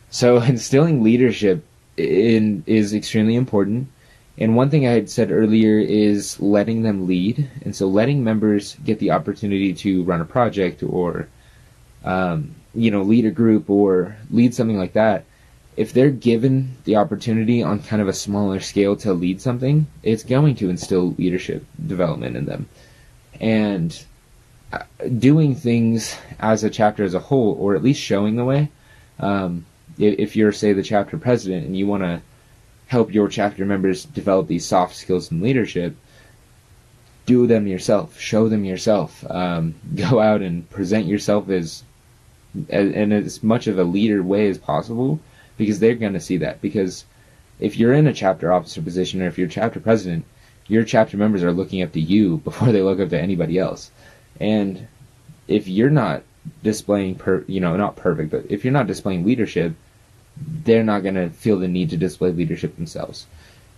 So instilling leadership is extremely important. And one thing I had said earlier is letting them lead. And so letting members get the opportunity to run a project or, lead a group or lead something like that. If they're given the opportunity on kind of a smaller scale to lead something, it's going to instill leadership development in them. And doing things as a chapter as a whole, or at least showing the way, if you're, say, the chapter president and you want to help your chapter members develop these soft skills in leadership, do them yourself, show them yourself, go out and present yourself in as much of a leader way as possible, because they're going to see that. Because if you're in a chapter officer position, or if you're chapter president, your chapter members are looking up to you before they look up to anybody else. And if you're not displaying, not perfect, but if you're not displaying leadership, they're not going to feel the need to display leadership themselves.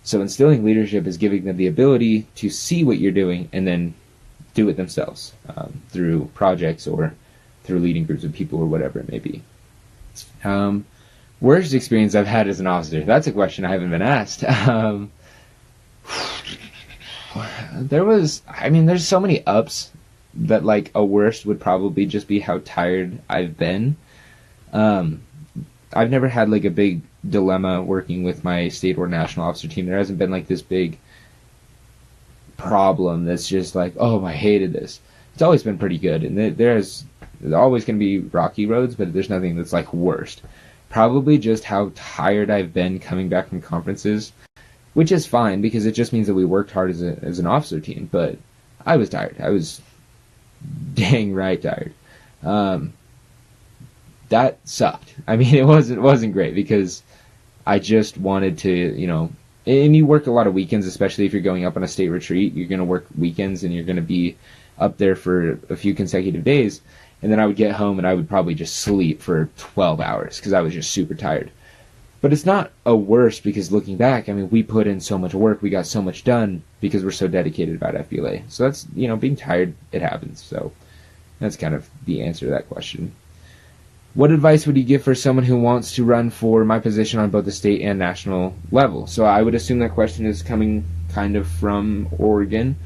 So instilling leadership is giving them the ability to see what you're doing and then do it themselves through projects or through leading groups of people or whatever it may be. Worst experience I've had as an officer. That's a question I haven't been asked. There's so many ups that like a worst would probably just be how tired I've been. I've never had like a big dilemma working with my state or national officer team. There hasn't been like this big problem that's just like, oh, I hated this. It's always been pretty good, and there's always going to be rocky roads, but there's nothing that's like worst. Probably just how tired I've been coming back from conferences, which is fine because it just means that we worked hard as an officer team. But I was tired. I was dang right tired. That sucked. I mean, it wasn't great because I just wanted to, and you work a lot of weekends, especially if you're going up on a state retreat. You're going to work weekends and you're going to be up there for a few consecutive days. And then I would get home and I would probably just sleep for 12 hours because I was just super tired. But it's not a worst because looking back, I mean, we put in so much work. We got so much done because we're so dedicated about FBLA. So that's, being tired, it happens. So that's kind of the answer to that question. What advice would you give for someone who wants to run for my position on both the state and national level? So I would assume that question is coming kind of from Oregon.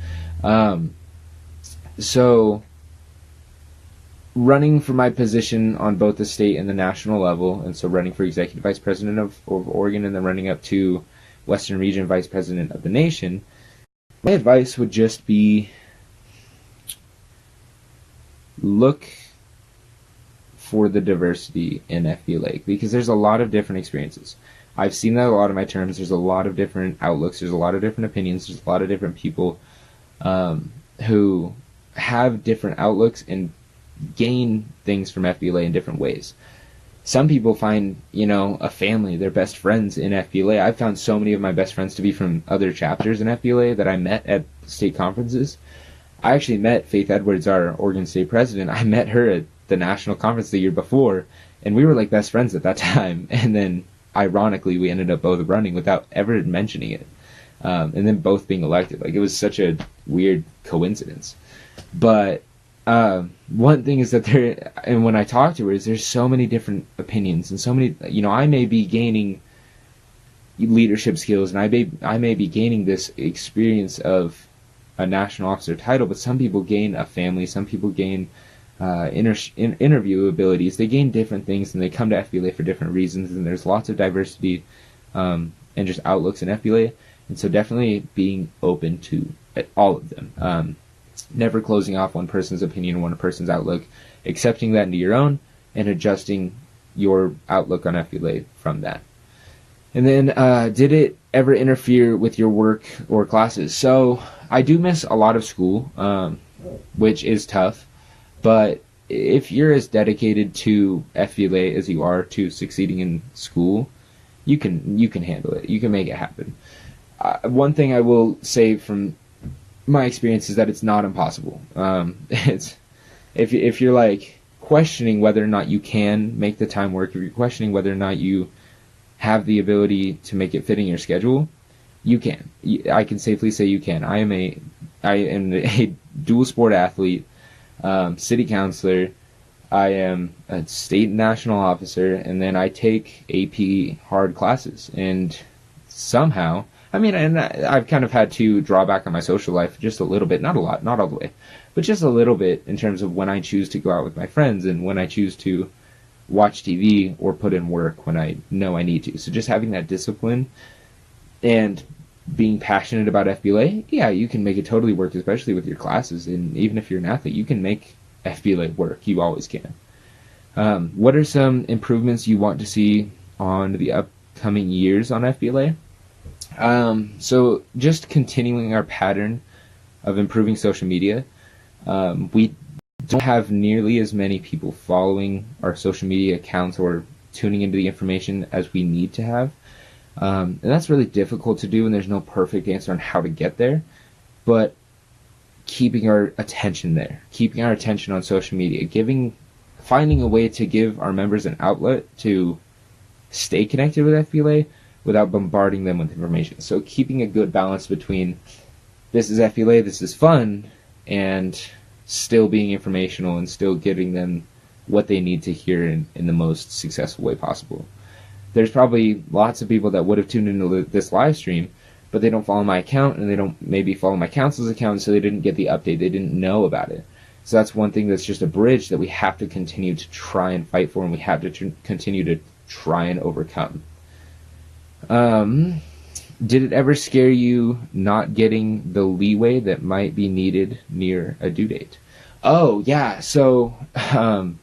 So running for my position on both the state and the national level, and so running for executive vice president of Oregon and then running up to Western Region vice president of the nation, my advice would just be look for the diversity in FBLA because there's a lot of different experiences. I've seen that a lot of my terms. There's a lot of different outlooks. There's a lot of different opinions. There's a lot of different people who have different outlooks and gain things from FBLA in different ways. Some people find, a family, their best friends in FBLA. I've found so many of my best friends to be from other chapters in FBLA that I met at state conferences. I actually met Faith Edwards, our Oregon State president. I met her at the national conference the year before, and we were like best friends at that time. And then, ironically, we ended up both running without ever mentioning it. And then both being elected. Like, it was such a weird coincidence. But one thing is that and when I talk to her, is there's so many different opinions and so many, I may be gaining leadership skills and I may be gaining this experience of a national officer title, but some people gain a family, some people gain interview abilities. They gain different things and they come to FBLA for different reasons, and there's lots of diversity and just outlooks in FBLA, and so definitely being open to all of them. Never closing off one person's opinion or one person's outlook, accepting that into your own, and adjusting your outlook on FBLA from that. And then, did it ever interfere with your work or classes? So, I do miss a lot of school, which is tough, but if you're as dedicated to FBLA as you are to succeeding in school, you can handle it. You can make it happen. One thing I will say from my experience is that it's not impossible. It's if you're like questioning whether or not you can make the time work, if you're questioning whether or not you have the ability to make it fit in your schedule, you can. I can safely say you can. I am a dual sport athlete, city councilor. I am a state and national officer, and then I take AP hard classes. And somehow, and I've kind of had to draw back on my social life just a little bit, not a lot, not all the way, but just a little bit in terms of when I choose to go out with my friends and when I choose to watch TV or put in work when I know I need to. So just having that discipline and being passionate about FBLA, yeah, you can make it totally work, especially with your classes. And even if you're an athlete, you can make FBLA work. You always can. What are some improvements you want to see on the upcoming years on FBLA? So just continuing our pattern of improving social media. We don't have nearly as many people following our social media accounts or tuning into the information as we need to have. And that's really difficult to do, and there's no perfect answer on how to get there. But keeping our attention there, keeping our attention on social media, finding a way to give our members an outlet to stay connected with FBLA without bombarding them with information. So keeping a good balance between this is FBLA, this is fun, and still being informational and still giving them what they need to hear in the most successful way possible. There's probably lots of people that would have tuned into this live stream, but they don't follow my account, and they don't maybe follow my counsel's account, so they didn't get the update. They didn't know about it. So that's one thing that's just a bridge that we have to continue to try and fight for, and we have to continue to try and overcome. Did it ever scare you not getting the leeway that might be needed near a due date? Oh, yeah. So, I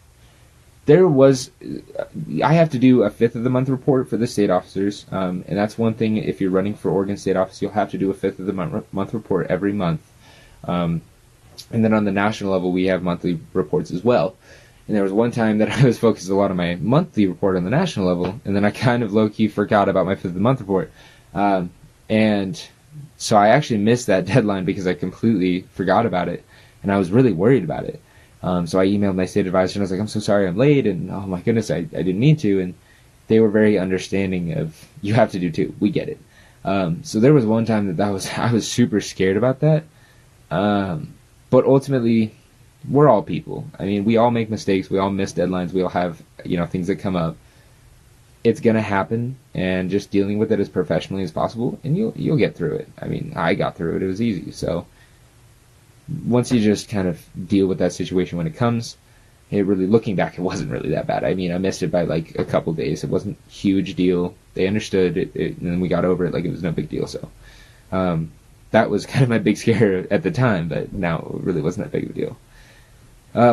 have to do a fifth of the month report for the state officers. And that's one thing, if you're running for Oregon State Office, you'll have to do a fifth of the month report every month. And then on the national level, we have monthly reports as well. And there was one time that I was focused a lot on my monthly report on the national level, and then I kind of low-key forgot about my fifth of the month report. And so I actually missed that deadline because I completely forgot about it, and I was really worried about it. So I emailed my state advisor, and I was like, I'm so sorry I'm late, and oh my goodness, I didn't mean to. And they were very understanding of, you have to do too, we get it. So there was one time that I was super scared about that. But ultimately, we're all people. I mean, we all make mistakes. We all miss deadlines. We all have, things that come up. It's going to happen, and just dealing with it as professionally as possible, and you'll get through it. I mean, I got through it. It was easy. So once you just kind of deal with that situation when it comes, looking back, it wasn't really that bad. I mean, I missed it by like a couple days. It wasn't a huge deal. They understood it, and then we got over it like it was no big deal. So that was kind of my big scare at the time, but now it really wasn't that big of a deal.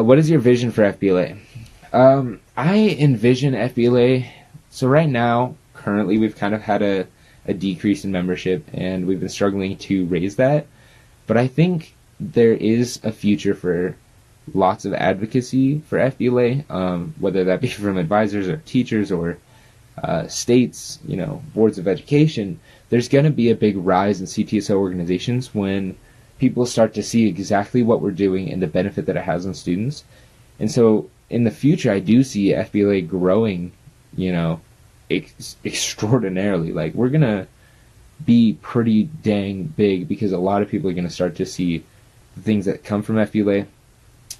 What is your vision for FBLA? I envision FBLA. So right now, currently, we've kind of had a decrease in membership, and we've been struggling to raise that. But I think there is a future for lots of advocacy for FBLA, whether that be from advisors or teachers or states, boards of education. There's going to be a big rise in CTSO organizations when people start to see exactly what we're doing and the benefit that it has on students. And so in the future, I do see FBLA growing, extraordinarily. Like, we're going to be pretty dang big because a lot of people are going to start to see the things that come from FBLA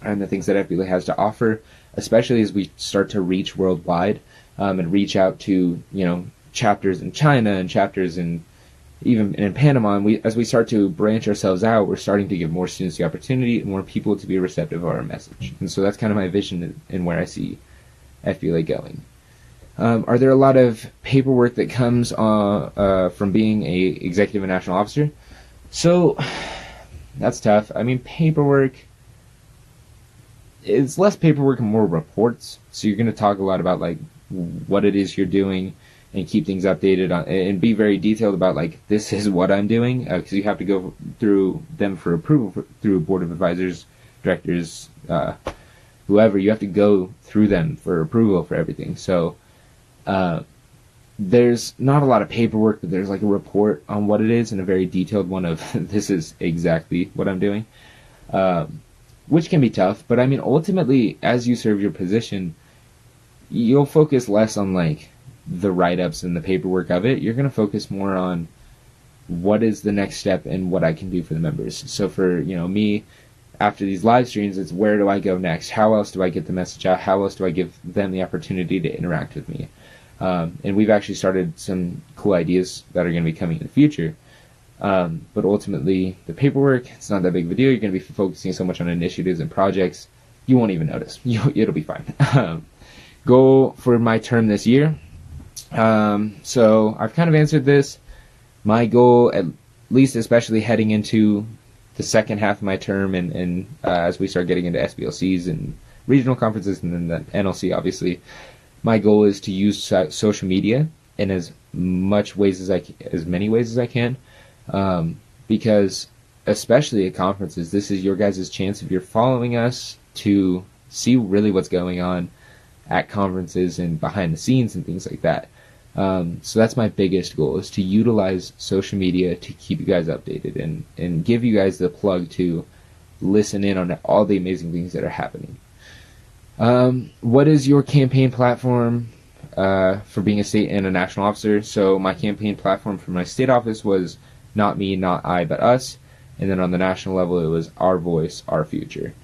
and the things that FBLA has to offer, especially as we start to reach worldwide and reach out to, chapters in China and chapters even in Panama, and as we start to branch ourselves out, we're starting to give more students the opportunity and more people to be receptive of our message. And so that's kind of my vision and where I see FBLA going. Are there a lot of paperwork that comes from being a executive and national officer? So that's tough. I mean, paperwork, it's less paperwork and more reports. So you're going to talk a lot about like what it is you're doing, and keep things updated and be very detailed about like, this is what I'm doing, because you have to go through them for approval through a board of advisors, directors, whoever. You have to go through them for approval for everything. So there's not a lot of paperwork, but there's like a report on what it is and a very detailed one of this is exactly what I'm doing, which can be tough. But I mean, ultimately, as you serve your position, you'll focus less on like the write-ups and the paperwork of it. You're going to focus more on what is the next step and what I can do for the members. So for, me, after these live streams, it's where do I go next? How else do I get the message out? How else do I give them the opportunity to interact with me? And we've actually started some cool ideas that are going to be coming in the future. But ultimately, the paperwork, it's not that big of a deal. You're going to be focusing so much on initiatives and projects, you won't even notice. It'll be fine. Goal for my term this year. So I've kind of answered this. My goal, at least especially heading into the second half of my term and as we start getting into SBLCs and regional conferences and then the NLC, obviously, my goal is to use social media in as many ways as I can, because especially at conferences, this is your guys' chance, if you're following us, to see really what's going on at conferences and behind the scenes and things like that. So that's my biggest goal, is to utilize social media to keep you guys updated and give you guys the plug to listen in on all the amazing things that are happening. What is your campaign platform for being a state and a national officer? So my campaign platform for my state office was not me, not I, but us. and then on the national level it was Our Voice, Our Future.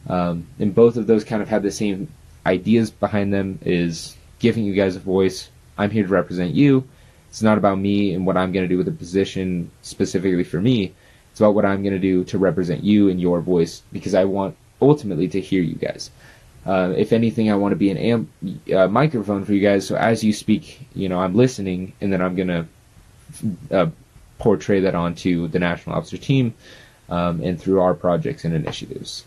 And both of those kind of had the same ideas behind them, is giving you guys a voice. I'm here to represent you. It's not about me and what I'm going to do with a position specifically for me. It's about what I'm going to do to represent you and your voice, because I want ultimately to hear you guys. If anything, I want to be an microphone for you guys, so as you speak, I'm listening, and then I'm going to portray that onto the National Officer team and through our projects and initiatives.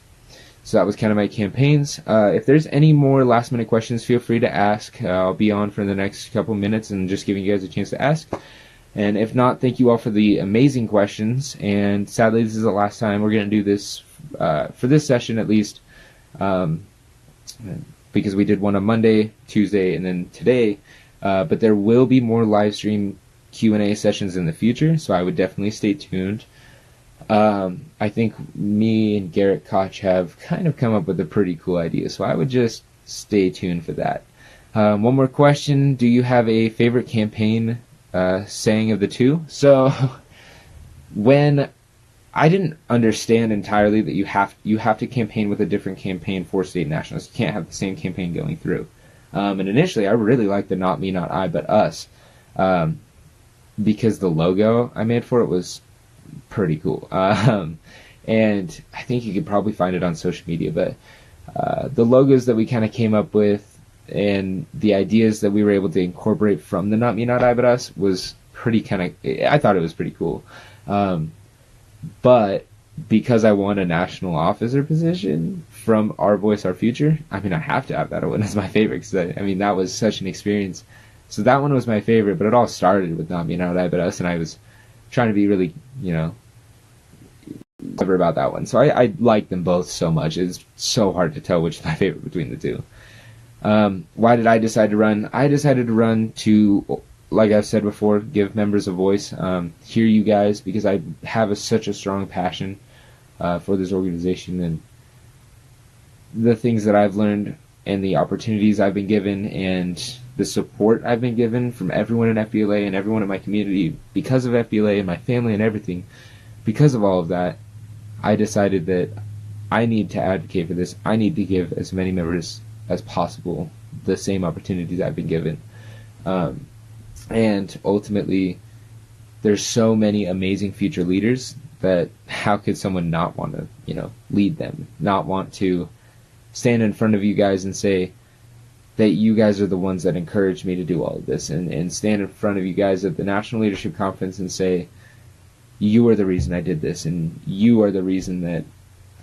So that was kind of my campaigns. If there's any more last minute questions, feel free to ask. I'll be on for the next couple minutes and just giving you guys a chance to ask. And if not, thank you all for the amazing questions. And sadly, this is the last time we're going to do this, for this session at least, because we did one on Monday, Tuesday, and then today. But there will be more live stream Q&A sessions in the future, so I would definitely stay tuned. I think me and Garrett Koch have kind of come up with a pretty cool idea, so I would just stay tuned for that. One more question: do you have a favorite campaign saying of the two? So when I didn't understand entirely that you have to campaign with a different campaign for state nationals. You can't have the same campaign going through. And initially, I really liked the "Not Me, Not I, But Us," because the logo I made for it was pretty cool. And I think you could probably find it on social media, but the logos that we kind of came up with and the ideas that we were able to incorporate from the "Not Me, Not I, But Us" was pretty I thought it was pretty cool. But because I won a national officer position from Our Voice, Our Future, I have to have that one as my favorite, because that was such an experience. So that one was my favorite, but it all started with "Not Me, Not I, But Us," and I was trying to be really, clever about that one. So I like them both so much. It's so hard to tell which is my favorite between the two. Why did I decide to run? I decided to run to, like I've said before, give members a voice, hear you guys, because I have such a strong passion for this organization, and the things that I've learned and the opportunities I've been given and the support I've been given from everyone in FBLA and everyone in my community because of FBLA and my family and everything. Because of all of that, I decided that I need to advocate for this. I need to give as many members as possible the same opportunities I've been given. And ultimately, there's so many amazing future leaders that how could someone not want to, lead them, not want to stand in front of you guys and say that you guys are the ones that encouraged me to do all of this, and stand in front of you guys at the National Leadership Conference and say, you are the reason I did this, and you are the reason that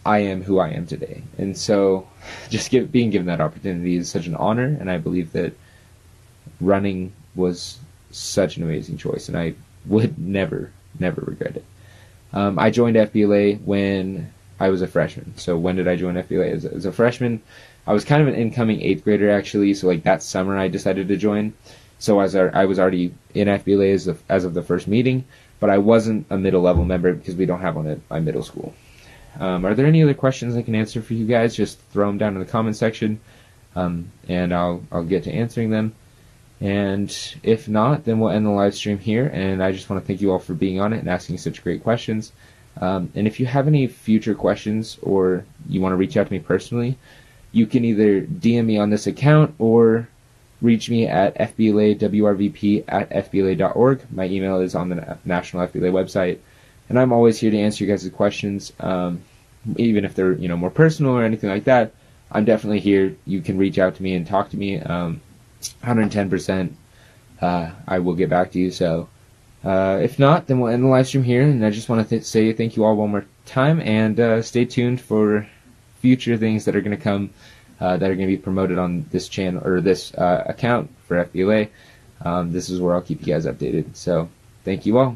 I am who I am today. And so just being given that opportunity is such an honor, and I believe that running was such an amazing choice, and I would never regret it. I joined FBLA when I was a freshman. So when did I join FBLA? As a freshman, I was kind of an incoming 8th grader, actually. So that summer I decided to join. So I was already in FBLA as of the first meeting, but I wasn't a middle level member because we don't have one at my middle school. Are there any other questions I can answer for you guys? Just throw them down in the comment section, and I'll get to answering them. And if not, then we'll end the live stream here. And I just want to thank you all for being on it and asking such great questions. And if you have any future questions or you want to reach out to me personally, you can either DM me on this account or reach me at fblawrvp@fbla.org. My email is on the National FBLA website. And I'm always here to answer you guys' questions, even if they're more personal or anything like that. I'm definitely here. You can reach out to me and talk to me. 110%. I will get back to you. So if not, then we'll end the live stream here. And I just want to say thank you all one more time, and stay tuned for future things that are going to come, that are going to be promoted on this channel or this account for FBLA. This is where I'll keep you guys updated. So thank you all.